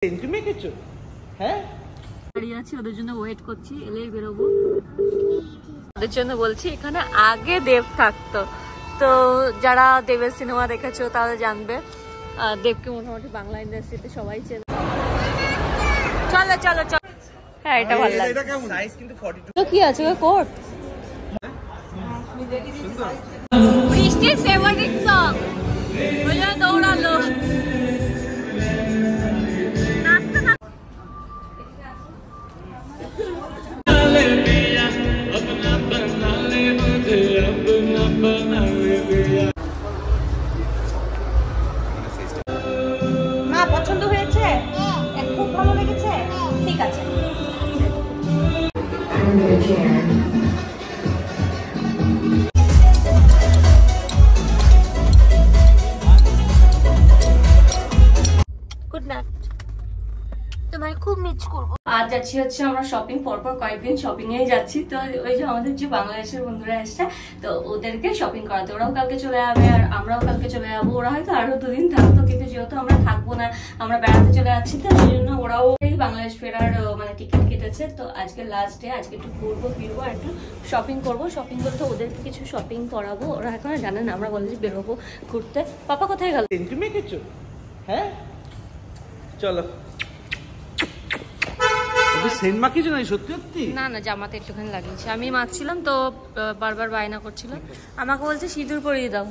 তুমি কিছু হ্যাঁ দাঁড়িয়ে আছি, ওদের জন্য ওয়েট করছি, এলেই বেরোবো। ওদের জন্য বলছি এখানে আগে দেব থাকতো, তো যারা দেবের সিনেমা দেখেছো তারা জানবে। দেবকে মোটামুটি বাংলা ইন্ডাস্ট্রিতে সবাই চেনে। চলো চলো চলো। হ্যাঁ এটা ভালো লাগে। সাইজ কিন্তু 42 তো কি আছে ওই কোট? বৃষ্টির ফেভারিট সং বলে দৌড়ালো। মা পছন্দ হয়েছে? খুব ভালো লেগেছে? ঠিক আছে। গুড নাইট, তোমায় খুব মিস করবো। আজ যাচ্ছি হচ্ছে আমরা শপিং, পরপর কয়েকদিন শপিং এ যাচ্ছি। তো ওই যে আমাদের যে বাংলাদেশের বন্ধুরা এসছে, তো ওদেরকে শপিং করাতে, ওরাও কালকে চলে যাবে আর আমরাও কালকে চলে যাবো। ওরা হয়তো আরো 2 দিন থাকতো, কিন্তু যেহেতু আমরা থাকবো না, আমরা বেড়াতে চলে যাচ্ছি, তো সেই জন্য ওরাও এই বাংলাদেশ ফেরার মানে টিকিট কেটেছে। তো আজকে লাস্ট ডে, আজকে একটু ঘুরবো ফিরবো আর একটু শপিং করবো। শপিং বলতে ওদেরকে কিছু শপিং করাবো, ওরা এখন জানে না। আমরা বলে যে বেরোবো ঘুরতে। পাপা কোথায় গেল? তুমি কিছু হ্যাঁ চলো। সেন্ট মাখিয়েছ না সত্যি সত্যি? না না, জামাতে একটুখানি লাগিয়েছি। আমি মাখছিলাম তো বারবার বায়না করছিল, আমাকে বলছে সিঁদুর পরিয়ে দাও।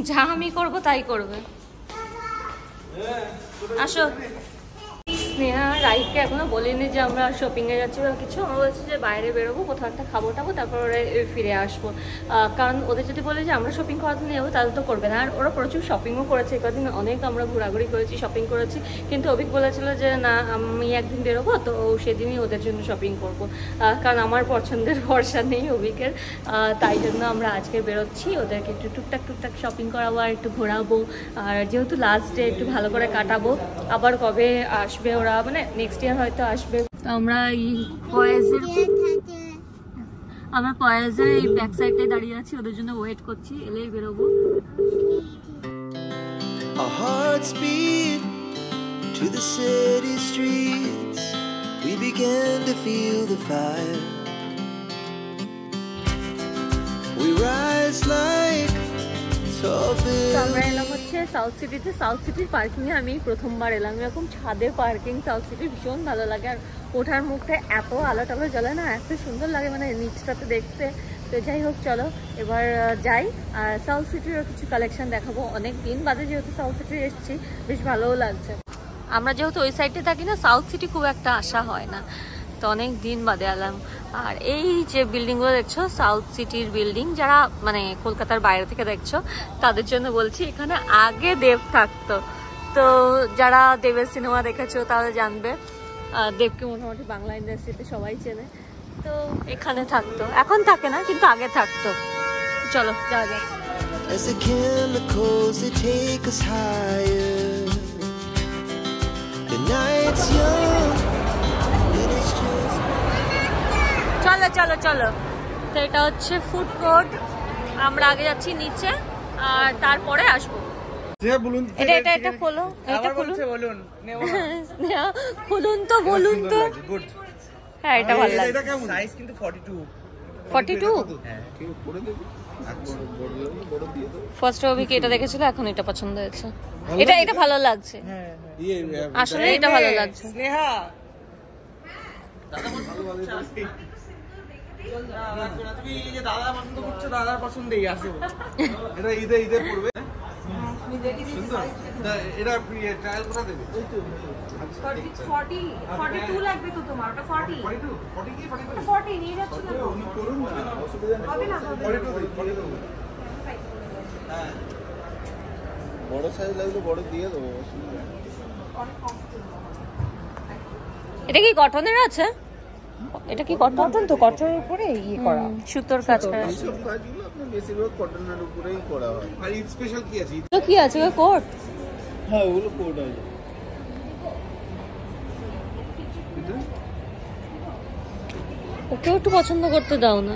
যা আমি করবো তাই করবে। আসো। স্নেহা রাইটকে এখনো বলিনি যে আমরা শপিং এ যাচ্ছি বা কিছু। আমরা বলছি যে বাইরে বেরোবো, কোথাও একটা খাবো টাবো, তারপর ওরা ফিরে আসবো। কারণ ওদের যদি বলে যে আমরা শপিং করাতে নেবো, তাহলে তো করবে না। আর ওরা প্রচুর শপিংও করেছে কদিন, অনেক আমরা ঘোরাঘুরি করেছি, শপিং করেছি। কিন্তু অভিক বলেছিল যে না, আমি একদিন বেরোবো, তো সেদিনই ওদের জন্য শপিং করবো। কারণ আমার পছন্দের ভরসা নেই অভিকের, তাই জন্য আমরা আজকে বেরোচ্ছি। ওদেরকে একটু টুকটাক টুকটাক শপিং করাবো আর একটু ঘোরাবো। আর যেহেতু লাস্ট ডে, একটু ভালো করে কাটাবো। আবার কবে আসবে ওরা, মানে নেক্সট ইয়ার হয়তো আসবে। আমরা এই পয়েজের এই ব্যাক সাইডে দাঁড়িয়ে আছি, ওদের জন্য ওয়েট করছি, এলেই বেরোবো। Our hearts beat to the city streets. We began to feel the fire. We rise like tall buildings. আমরা এলাম হচ্ছে সাউথ সিটিতে। সাউথ সিটির পার্কিং এ আমি প্রথমবার এলাম। এরকম ছাদে পার্কিং সাউথ সিটি ভীষণ ভালো লাগে। আর ওঠার মুখটা এত আলো টালো জ্বলে না, এত সুন্দর লাগে মানে নিচটাতে দেখতে। তো যাই হোক, চলো এবার যাই। আর সাউথ সিটিরও কিছু কালেকশন দেখাবো। অনেক দিন বাদে যেহেতু সাউথ সিটি এসেছি, বেশ ভালোও লাগছে। আমরা যেহেতু ওই সাইডে থাকি না, সাউথ সিটি খুব একটা আসা হয় না, তো অনেক দিন বাদে এলাম। আর এই যে বিল্ডিংগুলো দেখছো, সাউথ সিটির বিল্ডিং। যারা মানে কলকাতার বাইরে থেকে দেখছো তাদের জন্য বলছি এখানে আগে দেব থাকতো, তো যারা দেবের সিনেমা দেখেছো তারা জানবে। দেবকে মোটামুটি বাংলা ইন্ডাস্ট্রিতে সবাই চেনে, তো এখানে থাকতো। এখন থাকে না, কিন্তু আগে থাকতো। চলো যাওয়া যাক। As the chemicals they take us higher. The night's young and it's just. চলো চলো চলো। তো এটা হচ্ছে ফুড কোর্ট। আমরা আগে যাচ্ছি নিচে, আর তারপরে আসবো। এটা এটা এটা খোলো, এটা খুলুন। স্নেহা খুলুন তো, বলুন তো। হ্যাঁ এটা ভালো লাগে। এটা কেমন? সাইজ কিন্তু 42 হ্যাঁ ঠিক পড়ে দেব। ফার্স্ট অভিকে এটা দেখেছিল, এখন এটা পছন্দ হয়েছে। এটা এটা ভালো লাগছে। হ্যাঁ আসলে এটা ভালো লাগছে। স্নেহা তুমি এই যে দাদা পছন্দ করছো, দাদার পছন্দেই আসবে। এটা ঈদে ঈদে পড়বে। আমি দেখি দিছি সাইজ। এটা ট্রায়াল কোথা দেবে? 42 লাগবে তো তোমার। ওটা 40 কি 42? 40 নিয়ে যাচ্ছ না তো? করুন না, অসুবিধা নেই। হবে না, 42 হ্যাঁ, বড় সাইজ লাগলে বড় দিয়ে দেবো, অসুবিধা নেই। এটা কি কটনের আছে? এটা কি কটন? তো কটনের উপরে করা, সুতোর কাজ করা। এইসব কাজগুলো আপনি বেশিরভাগ কটনের উপরেই করা হয়। আর ঈদ স্পেশাল কি আছে? তো কি আছে ওই কোট? হ্যাঁ ওগুলো কোট আছে। ওকেও একটু পছন্দ করতে দাও না।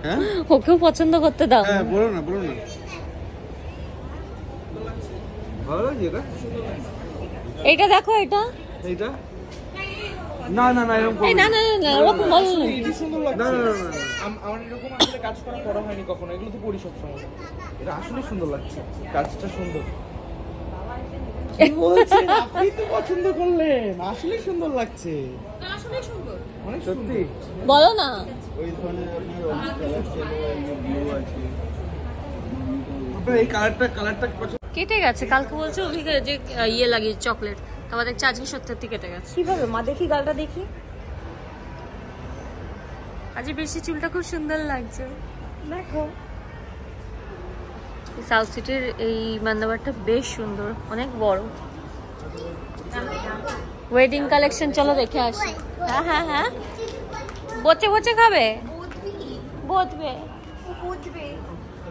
হ্যাঁ ওকেও পছন্দ করতে দাও। হ্যাঁ বলো না ভালো লাগছে এটা। এইটা দেখো, এটা এইটা না না না এরকম এই না না না না ওরকম ভালো না। এটা সুন্দর লাগছে। না না না না আমার এরকম আসলে কাজ করা হয়নি কখনো, এগুলো তো পরি সব সময়। এটা আসলে সুন্দর লাগছে, কাজটা সুন্দর। কি বলছেন আপনি তো পছন্দ করলেন, আসলে সুন্দর লাগছে, আসলে সুন্দর। অনেক সত্যি। বলো না। ওই ধরনের আপনার অনেক কালার ছিল, ব্লু আছে। আপনার এই কালারটা পছন্দ। কেটে গেছে, কালকে বলছে অভিকে যে ইয়ে লাগিয়ে চকলেট, তারপর দেখছি আজকে সত্যি কেটে গেছে। কিভাবে মা দেখি গালটা দেখি। আজ বেশি চুলটা খুব সুন্দর লাগছে। দেখো সাউথ সিটির এই মান্দাবারটা বেশ সুন্দর, অনেক বড়। ওয়েডিং কালেকশন চলো দেখে আসি। হ্যাঁ হ্যাঁ হ্যাঁ, বচে বচে খাবে, বদবে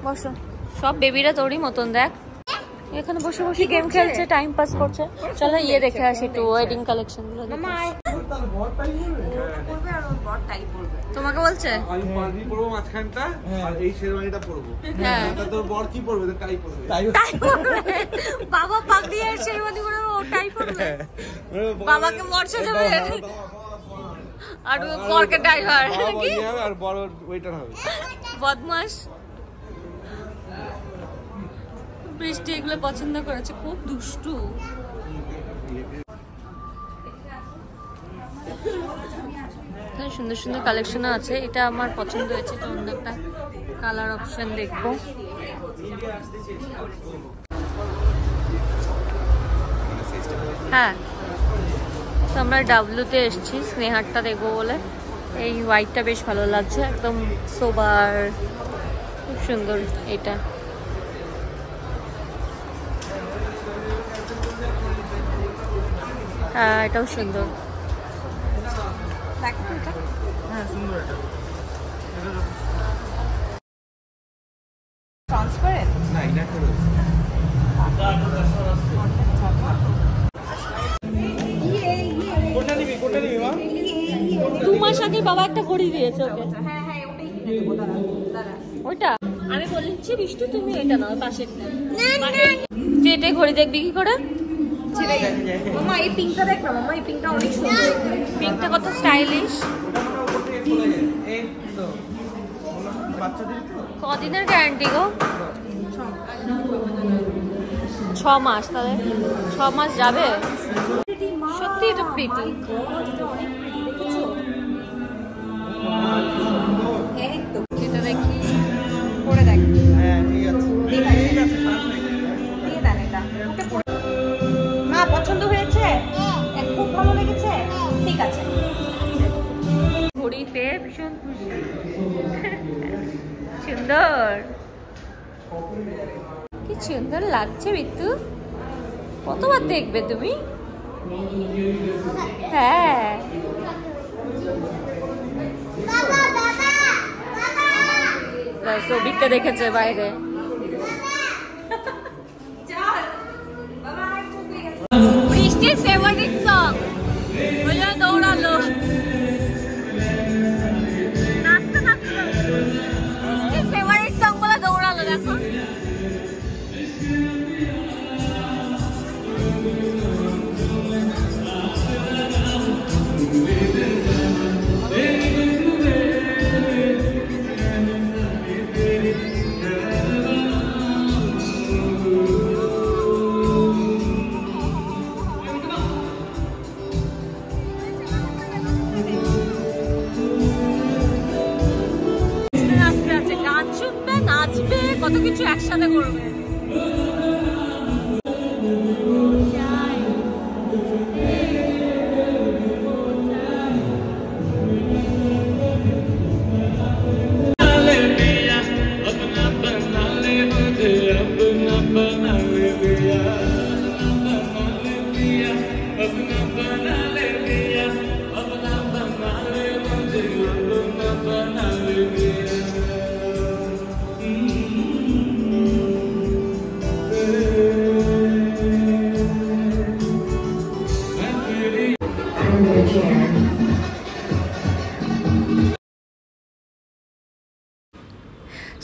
বসো। সব বেবিরা তোরই মতন, দেখ এখানে বসে বসে গেম খেলছে, টাইম পাস করছে। চলো ইয়ে দেখে আসি একটু ওয়েডিং কালেকশন গুলো। তোমাকে বলছে আমি পাঞ্জাবি পরবো মাঝখানটা, আর এই শেরওয়ানিটা পরবো। হ্যাঁ তোর বর কি পরবে? টাই পরবে। তাই পরবে। বাবা পাগড়ি আর শেরওয়ানি করে ওটাই পরবে। বাবাকে মর্চা যাবে আর বরকে ড্রাইভার কি আর বড় ওয়েটার হবে। বদমাস। বৃষ্টি এগুলো পছন্দ করেছে, খুব দুষ্টু। সুন্দর সুন্দর কালেকশন আছে, এটা আমার পছন্দ হয়েছে। এটা অন্য একটা কালার অপশন দেখবো। হ্যাঁ, তো আমরা ডাব্লুতে এসেছি স্নেহারটা দেখবো বলে। এই হোয়াইটটা বেশ ভালো লাগছে, একদম সোবার, খুব সুন্দর এটা। হ্যাঁ এটাও সুন্দর। হ্যাঁ সুন্দর এটা। ট্রান্সপারেন্ট না এটা একটা রয়েছে। 2 মাস আগে বাবা একটা ঘড়ি দিয়েছে ওকে। হ্যাঁ হ্যাঁ ওটাই কিনে দেবো, দাঁড়া দাঁড়া। ওইটা আমি বলেছি বিষ্টু তুমি এটা নাও, পাশেরটা। তুই এটাই ঘড়ি দেখবি কি করে? মামা এই পিঙ্কটা দেখ না, মামা এই পিঙ্কটা অনেক সুন্দর। পিঙ্কটা কত স্টাইলিশ। এই তো বাচ্চাদের কদিনের গ্যারান্টি গো? 6 মাস। তাহলে 6 মাস যাবে। সত্যি এটা প্রিটি। এটা দেখি পরে দেখ। হ্যাঁ ঠিক আছে। ঠিক আছে দিয়ে দেন এটা। ওকে মা পছন্দ হয়েছে? খুব ভালো লেগেছে? ঠিক আছে। ঘড়ি পেয়ে ভীষণ খুশি। সুন্দর, কি সুন্দর লাগছে বিদ্যু। কতবার দেখবে তুমি? হ্যাঁ সবিকটা দেখেছে বাইরে। বৃষ্টির ফেভারিট সং বলে দৌড়ালো, নাচতে নাচতে বৃষ্টির ফেভারিট সং বলে দৌড়ালো। দেখো কত কিছু একসাথে করবে।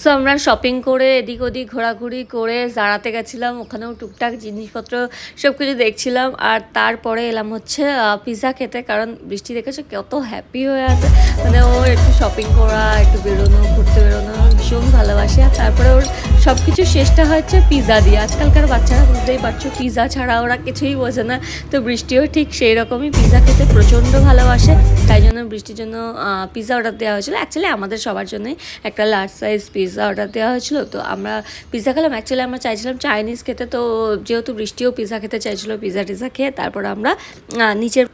সো আমরা শপিং করে এদিক ওদিক ঘোরাঘুরি করে জারাতে গেছিলাম, ওখানেও টুকটাক জিনিসপত্র সব কিছু দেখছিলাম। আর তারপরে এলাম হচ্ছে পিৎজা খেতে, কারণ বৃষ্টি দেখেছে কত হ্যাপি হয়ে আছে, মানে ও একটু শপিং করা, একটু বেরোনো, ঘুরতে বেরোনো ভীষণ ভালোবাসে। আর তারপরে ওর সব কিছু শেষটা হচ্ছে পিৎজা দিয়ে। আজকালকার বাচ্চারা বুঝতেই পারছো পিৎজা ছাড়া ওরা কিছুই বোঝে না, তো বৃষ্টিও ঠিক সেই রকমই পিৎজা খেতে প্রচণ্ড ভালোবাসে। তাই জন্য বৃষ্টির জন্য পিৎজা অর্ডার দেওয়া হয়েছিল। অ্যাকচুয়ালি আমাদের সবার জন্যই একটা লার্জ সাইজ পিৎজা অর্ডার দেওয়া হয়েছিল, তো আমরা পিৎজা খেলাম। অ্যাকচুয়ালি আমরা চাইছিলাম চাইনিজ খেতে, তো যেহেতু বৃষ্টিও পিৎজা খেতে চাইছিল, পিৎজা টিজা খেয়ে তারপরে আমরা নিচের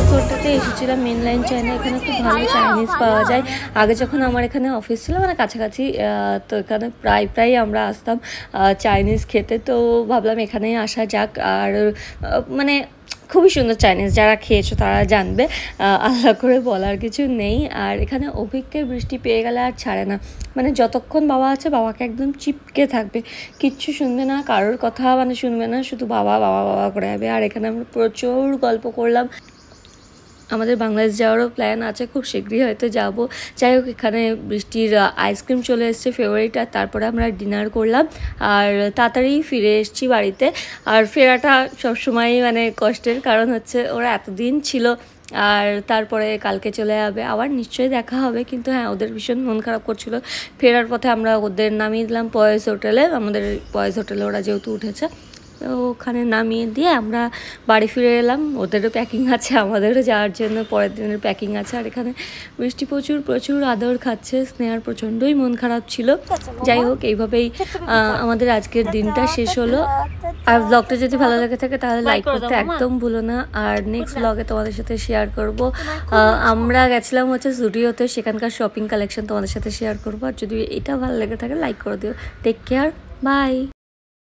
ফ্লোরটাতে এসেছিলাম। মেন লাইন চাইনা, এখানে খুব ভালো চাইনিজ পাওয়া যায়। আগে যখন আমার এখানে অফিস ছিল মানে কাছাকাছি, তো এখানে প্রায় আমরা আসতাম চাইনিজ খেতে, তো ভাবলাম এখানেই আসা যাক। আর মানে খুবই সুন্দর চাইনিজ, যারা খেয়েছো তারা জানবে, আলাদা করে বলার কিছু নেই। আর এখানে অভিজ্ঞের বৃষ্টি পেয়ে গেলে আর ছাড়ে না, মানে যতক্ষণ বাবা আছে বাবাকে একদম চিপকে থাকবে, কিচ্ছু শুনবে না, কারোর কথা মানে শুনবে না, শুধু বাবা বাবা বাবা করে যাবে। আর এখানে আমরা প্রচুর গল্প করলাম। আমাদের বাংলাদেশ যাওয়ারও প্ল্যান আছে, খুব শীঘ্রই হয়তো যাব। যাই হোক, এখানে বৃষ্টির আইসক্রিম চলে এসছে ফেভারিট, আর তারপরে আমরা ডিনার করলাম আর তাড়াতাড়ি ফিরে এসেছি বাড়িতে। আর ফেরাটা সবসময়ই মানে কষ্টের, কারণ হচ্ছে ওরা এতদিন ছিল আর তারপরে কালকে চলে যাবে, আবার নিশ্চয়ই দেখা হবে। কিন্তু হ্যাঁ, ওদের ভীষণ মন খারাপ করছিল। ফেরার পথে আমরা ওদের নামিয়ে দিলাম পয়েস হোটেলে, আমাদের পয়েস হোটেলে ওরা যেহেতু উঠেছে, তো ওখানে নামিয়ে দিয়ে আমরা বাড়ি ফিরে এলাম। ওদেরও প্যাকিং আছে, আমাদেরও যাওয়ার জন্য পরের দিনের প্যাকিং আছে। আর এখানে বৃষ্টি প্রচুর আদর খাচ্ছে, স্নেহার প্রচণ্ডই মন খারাপ ছিল। যাই হোক, এইভাবেই আমাদের আজকের দিনটা শেষ হলো। আর ব্লগটা যদি ভালো লেগে থাকে তাহলে লাইক করতে একদম ভুলো না। আর নেক্সট ব্লগে তোমাদের সাথে শেয়ার করব। আমরা গেছিলাম হচ্ছে জুডিওতে, সেখানকার শপিং কালেকশন তোমাদের সাথে শেয়ার করবো। আর যদি এটা ভালো লেগে থাকে লাইক করে দিও। Take care, by.